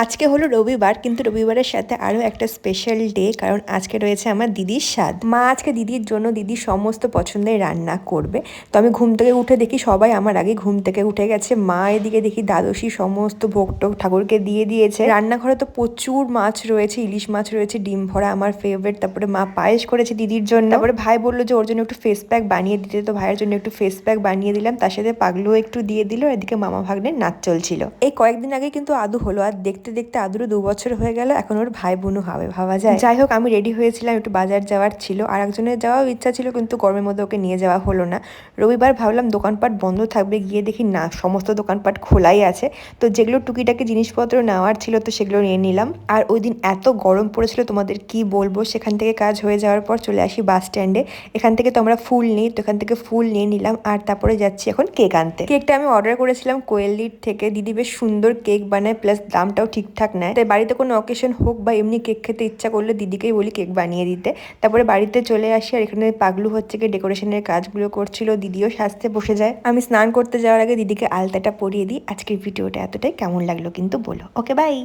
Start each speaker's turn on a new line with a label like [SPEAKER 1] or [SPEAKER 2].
[SPEAKER 1] আজকে হলো রবিবার, কিন্তু রবিবারের সাথে আরও একটা স্পেশাল ডে, কারণ আজকে রয়েছে আমার দিদির স্বাদ। মা আজকে দিদির জন্য দিদির সমস্ত পছন্দের রান্না করবে। তো আমি ঘুম থেকে উঠে দেখি সবাই আমার আগে ঘুম থেকে উঠে গেছে। মা এদিকে দেখি দ্বাদশী সমস্ত ভোগ টোগ ঠাকুরকে দিয়ে দিয়েছে। রান্নাঘরে তো প্রচুর মাছ রয়েছে, ইলিশ মাছ রয়েছে, ডিম ভরা আমার ফেভারিট। তারপরে মা পায়েস করেছে দিদির জন্য। তারপরে ভাই বললো যে ওর জন্য একটু ফেস প্যাক বানিয়ে দিতে, তো ভাইয়ের জন্য একটু ফেস প্যাক বানিয়ে দিলাম। তার সাথে পাগলুও একটু দিয়ে দিল। এদিকে মামা ভাগ্নের নাচ চলছিল। এই কয়েকদিন আগে কিন্তু আদু হলো, আর দেখতে দেখতে আদুরও 2 বছর হয়ে গেল। এখন ওর ভাই বোনও হবে, ভাবা যায়। যাই হোক, আমি রেডি হয়েছিলাম, একটু বাজার যাওয়ার ছিল, আর একজনের যাওয়ার ইচ্ছা ছিল, কিন্তু গরমের মধ্যে ওকে নিয়ে যাওয়া হলো না। রবিবার ভাবলাম দোকানপাট বন্ধ থাকবে, গিয়ে দেখি না, সমস্ত দোকানপাট খোলাই আছে। তো যেগুলো টুকিটাকি জিনিসপত্র নেওয়ার ছিল তো সেগুলো নিয়ে নিলাম। আর ওই দিন এত গরম পড়েছিল তোমাদের কি বলবো। সেখান থেকে কাজ হয়ে যাওয়ার পর চলে আসি বাস স্ট্যান্ডে। এখান থেকে তো আমরা ফুল নিই, তো এখান থেকে ফুল নিয়ে নিলাম। আর তারপরে যাচ্ছি এখন কেক আনতে। কেকটা আমি অর্ডার করেছিলাম কোয়েলির থেকে। দিদি বেশ সুন্দর কেক বানায়, প্লাস দামটাও ঠিকঠাক নেয়। তাই বাড়িতে কোনো অকেশন হোক বা এমনি কেক খেতে ইচ্ছা করলে দিদিকেই বলি কেক বানিয়ে দিতে। তারপরে বাড়িতে চলে আসি, আর এখানে পাগলু হচ্ছে কি ডেকোরেশনের কাজগুলো করছিল, দিদিও সাজতে বসে যায়। আমি স্নান করতে যাওয়ার আগে দিদিকে আলতাটা পরিয়ে দিই। আজকের ভিডিওটা এতটাই, কেমন লাগলো কিন্তু বলো। ওকে, বাই।